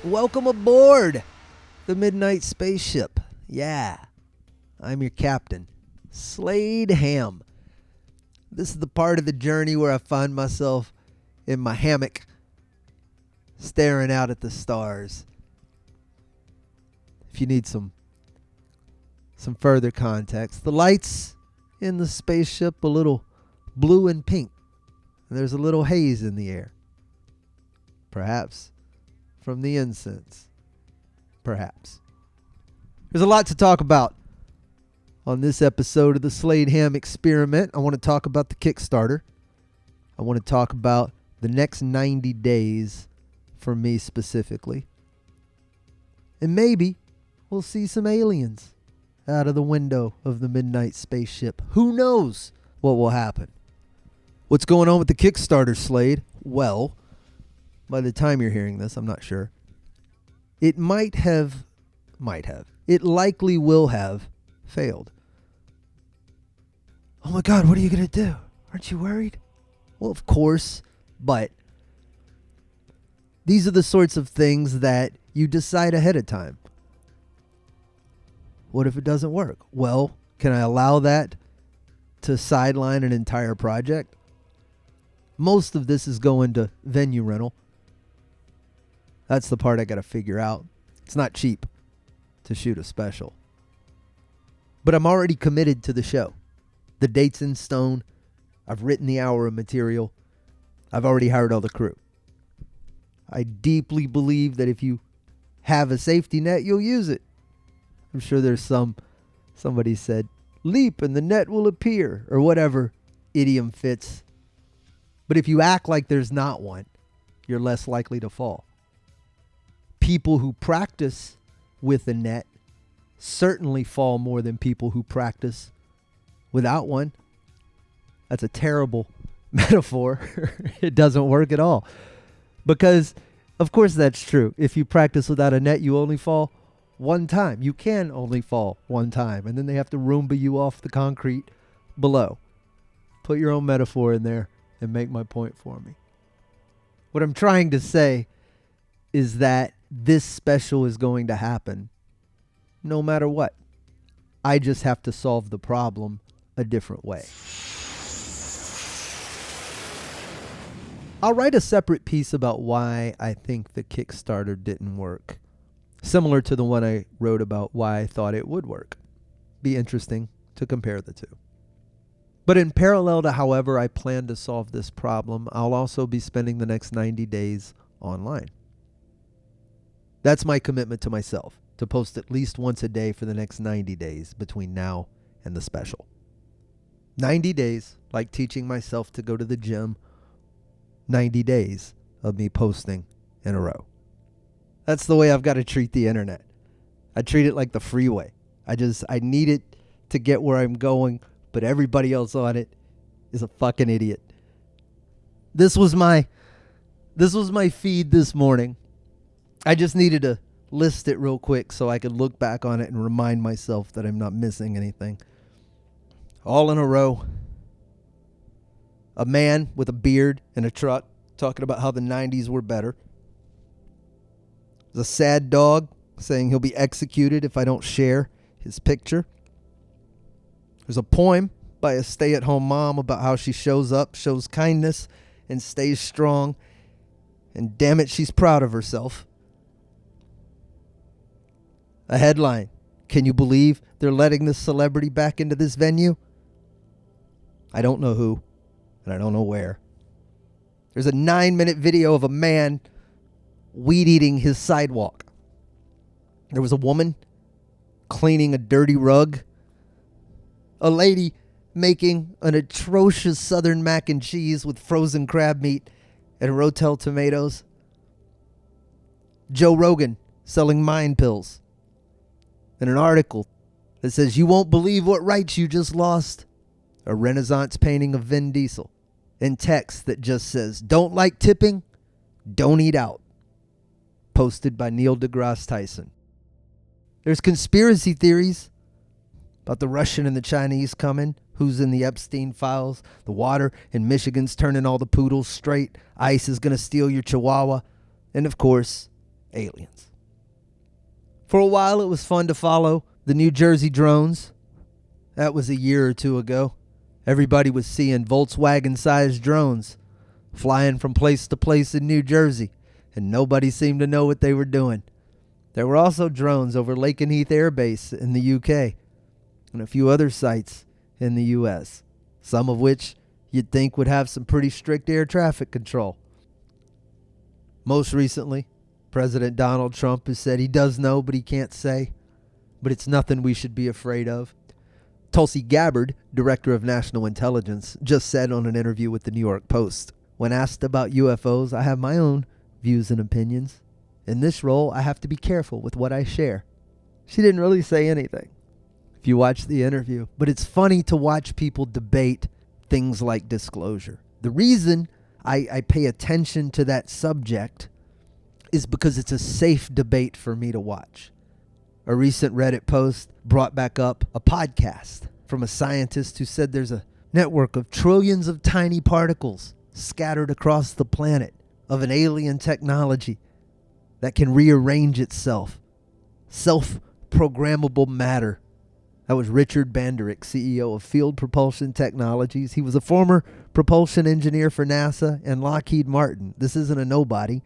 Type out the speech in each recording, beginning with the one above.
Welcome aboard the Midnight Spaceship. Yeah, I'm your captain, Slade Ham. This is the part of the journey where I find myself in my hammock, staring out at the stars. If you need some further context, the lights in the spaceship a little blue and pink, and there's a little haze in the air. Perhaps from the incense. Perhaps. There's a lot to talk about on this episode of the Slade Ham Experiment. I want to talk about the Kickstarter. I want to talk about the next 90 days for me specifically. And maybe we'll see some aliens out of the window of the Midnight Spaceship. Who knows what will happen? What's going on with the Kickstarter, Slade? Well, by the time you're hearing this, I'm not sure. It might have. It likely will have failed. Oh my God, what are you going to do? Aren't you worried? Well, of course, but these are the sorts of things that you decide ahead of time. What if it doesn't work? Well, can I allow that to sideline an entire project? Most of this is going to venue rental. That's the part I got to figure out. It's not cheap to shoot a special. But I'm already committed to the show. The date's in stone. I've written the hour of material. I've already hired all the crew. I deeply believe that if you have a safety net, you'll use it. I'm sure there's somebody said, leap and the net will appear, or whatever idiom fits. But if you act like there's not one, you're less likely to fall. People who practice with a net certainly fall more than people who practice without one. That's a terrible metaphor. It doesn't work at all. Because, of course, that's true. If you practice without a net, you only fall one time. You can only fall one time. And then they have to Roomba you off the concrete below. Put your own metaphor in there and make my point for me. What I'm trying to say is that this special is going to happen no matter what. I just have to solve the problem a different way. I'll write a separate piece about why I think the Kickstarter didn't work, similar to the one I wrote about why I thought it would work. Be interesting to compare the two. But in parallel to however I plan to solve this problem, I'll also be spending the next 90 days online. That's my commitment to myself, to post at least once a day for the next 90 days between now and the special. 90 days, like teaching myself to go to the gym. 90 days of me posting in a row. That's the way I've got to treat the internet. I treat it like the freeway. I need it to get where I'm going, but everybody else on it is a fucking idiot. This was my feed this morning. I just needed to list it real quick so I could look back on it and remind myself that I'm not missing anything. All in a row. A man with a beard in a truck talking about how the 90s were better. There's a sad dog saying he'll be executed if I don't share his picture. There's a poem by a stay-at-home mom about how she shows up, shows kindness, and stays strong. And damn it, she's proud of herself. A headline. Can you believe they're letting this celebrity back into this venue? I don't know who, and I don't know where. There's a 9-minute video of a man weed-eating his sidewalk. There was a woman cleaning a dirty rug. A lady making an atrocious southern mac and cheese with frozen crab meat and Rotel tomatoes. Joe Rogan selling mind pills. And an article that says, you won't believe what rights you just lost. A Renaissance painting of Vin Diesel. And text that just says, don't like tipping, don't eat out. Posted by Neil deGrasse Tyson. There's conspiracy theories about the Russian and the Chinese coming, who's in the Epstein files, the water in Michigan's turning all the poodles straight, ICE is going to steal your chihuahua, and of course, aliens. For a while, it was fun to follow the New Jersey drones. That was a year or two ago. Everybody was seeing Volkswagen-sized drones flying from place to place in New Jersey, and nobody seemed to know what they were doing. There were also drones over Lakenheath Air Base in the UK and a few other sites in the US, some of which you'd think would have some pretty strict air traffic control. Most recently, President Donald Trump has said he does know, but he can't say. But it's nothing we should be afraid of. Tulsi Gabbard, Director of National Intelligence, just said on an interview with the New York Post, "When asked about UFOs, I have my own views and opinions. In this role, I have to be careful with what I share." She didn't really say anything if you watch the interview. But it's funny to watch people debate things like disclosure. The reason I pay attention to that subject is because it's a safe debate for me to watch. A recent Reddit post brought back up a podcast from a scientist who said there's a network of trillions of tiny particles scattered across the planet of an alien technology that can rearrange itself. Self-programmable matter. That was Richard Banderick, CEO of Field Propulsion Technologies. He was a former propulsion engineer for NASA and Lockheed Martin. This isn't a nobody.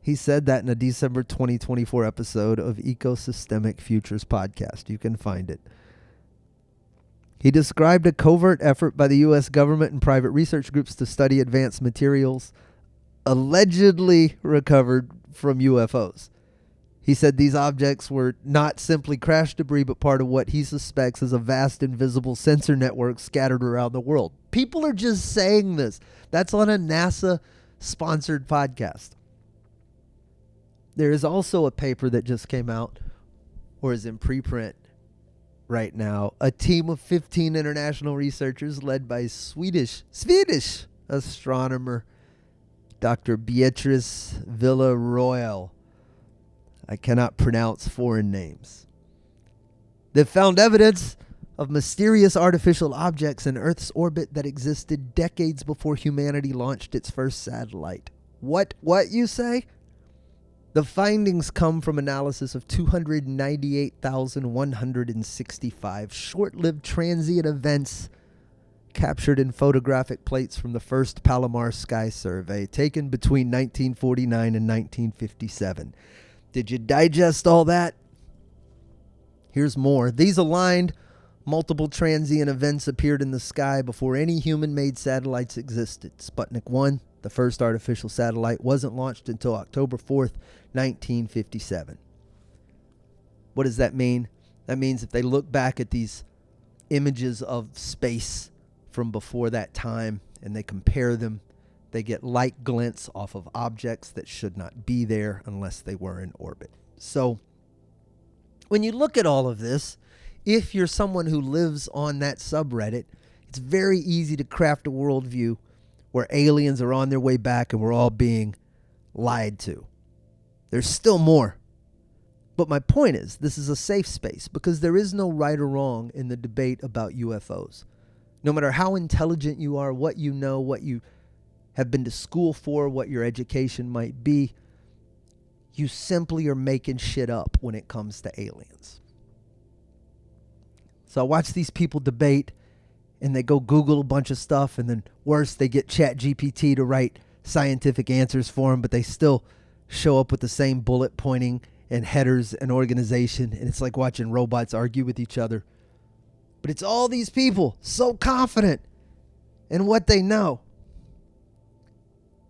He said that in a December 2024 episode of Ecosystemic Futures podcast. You can find it. He described a covert effort by the U.S. government and private research groups to study advanced materials allegedly recovered from UFOs. He said these objects were not simply crash debris, but part of what he suspects is a vast invisible sensor network scattered around the world. People are just saying this. That's on a NASA-sponsored podcast. There is also a paper that just came out, or is in preprint right now. A team of 15 international researchers led by Swedish astronomer Dr. Beatrice Villaroel. I cannot pronounce foreign names. They found evidence of mysterious artificial objects in Earth's orbit that existed decades before humanity launched its first satellite. What you say? The findings come from analysis of 298,165 short-lived transient events captured in photographic plates from the first Palomar Sky Survey taken between 1949 and 1957. Did you digest all that? Here's more. These aligned multiple transient events appeared in the sky before any human-made satellites existed. Sputnik 1, the first artificial satellite, wasn't launched until October 4th, 1957. What does that mean? That means if they look back at these images of space from before that time and they compare them, they get light glints off of objects that should not be there unless they were in orbit. So when you look at all of this, if you're someone who lives on that subreddit, it's very easy to craft a worldview where aliens are on their way back and we're all being lied to. There's still more. But my point is, this is a safe space because there is no right or wrong in the debate about UFOs. No matter how intelligent you are, what you know, what you have been to school for, what your education might be, you simply are making shit up when it comes to aliens. So I watch these people debate and they go Google a bunch of stuff, and then worse, they get ChatGPT to write scientific answers for them, but they still show up with the same bullet pointing and headers and organization, and it's like watching robots argue with each other. But it's all these people so confident in what they know.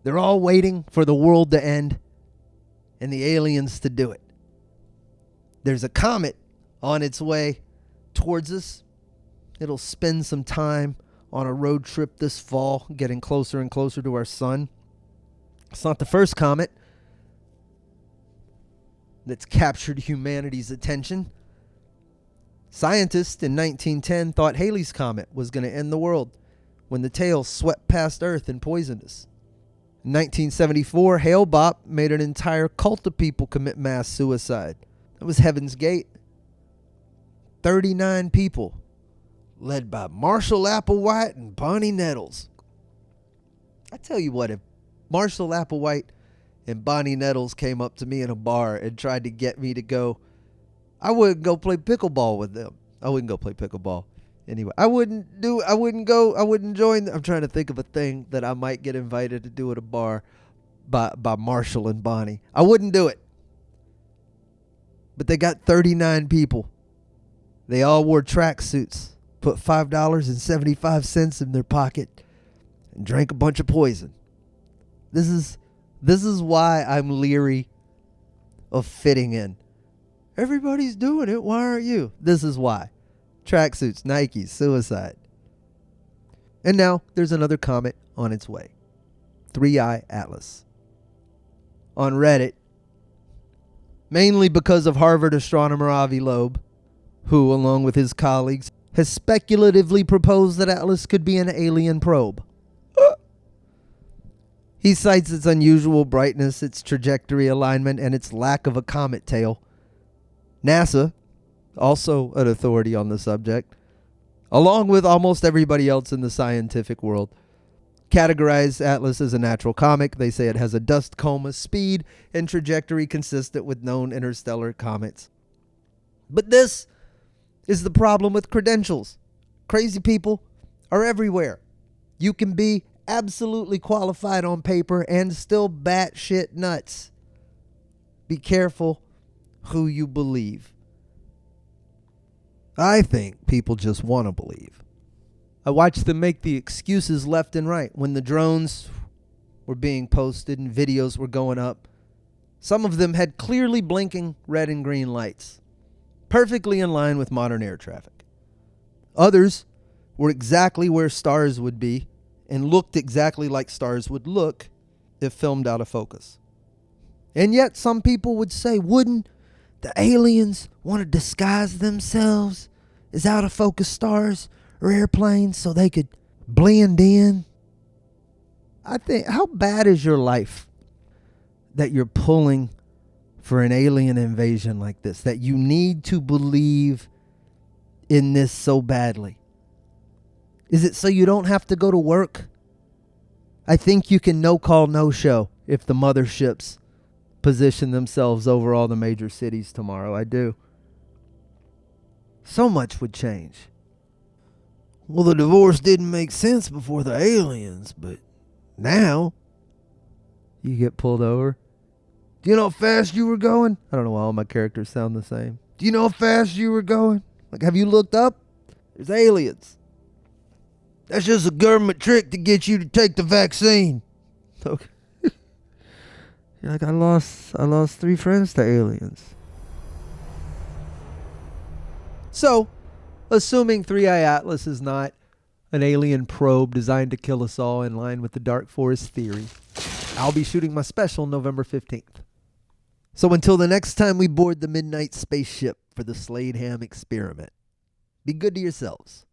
They're all waiting for the world to end and the aliens to do it. There's a comet on its way towards us. It'll spend some time on a road trip this fall, getting closer and closer to our sun. It's not the first comet that's captured humanity's attention. Scientists in 1910 thought Halley's Comet was going to end the world when the tail swept past Earth and poisoned us. In 1974, Hale-Bopp made an entire cult of people commit mass suicide. That was Heaven's Gate. 39 people, led by Marshall Applewhite and Bonnie Nettles. I tell you what, if Marshall Applewhite and Bonnie Nettles came up to me in a bar and tried to get me to go, I wouldn't go play pickleball with them. I wouldn't go play pickleball. Anyway, I wouldn't join. I'm trying to think of a thing that I might get invited to do at a bar by Marshall and Bonnie. I wouldn't do it. But they got 39 people. They all wore tracksuits, put $5.75 in their pocket, and drank a bunch of poison. This is why I'm leery of fitting in. Everybody's doing it. Why aren't you? This is why. Tracksuits, Nikes, suicide. And now there's another comet on its way. 3I Atlas. On Reddit, mainly because of Harvard astronomer Avi Loeb, who, along with his colleagues, has speculatively proposed that Atlas could be an alien probe. He cites its unusual brightness, its trajectory alignment, and its lack of a comet tail. NASA, also an authority on the subject, along with almost everybody else in the scientific world, categorize Atlas as a natural comet. They say it has a dust coma, speed, and trajectory consistent with known interstellar comets. But this is the problem with credentials. Crazy people are everywhere. You can be absolutely qualified on paper and still batshit nuts. Be careful who you believe. I think people just want to believe. I watched them make the excuses left and right when the drones were being posted and videos were going up. Some of them had clearly blinking red and green lights, perfectly in line with modern air traffic. Others were exactly where stars would be and looked exactly like stars would look if filmed out of focus. And yet some people would say, wouldn't the aliens want to disguise themselves as out of focus stars or airplanes so they could blend in? I think, how bad is your life that you're pulling for an alien invasion like this, that you need to believe in this so badly? Is it so you don't have to go to work? I think you can no call, no show if the motherships position themselves over all the major cities tomorrow. I do. So much would change. Well, the divorce didn't make sense before the aliens, but now you get pulled over. Do you know how fast you were going? I don't know why all my characters sound the same. Do you know how fast you were going? Like, have you looked up? There's aliens. That's just a government trick to get you to take the vaccine. Okay. You're like, I lost 3 friends to aliens. So, assuming 3I Atlas is not an alien probe designed to kill us all in line with the Dark Forest theory, I'll be shooting my special November 15th. So until the next time we board the midnight spaceship for the Slade ham experiment, be good to yourselves.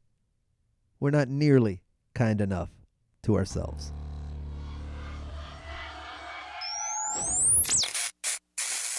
We're not nearly kind enough to ourselves.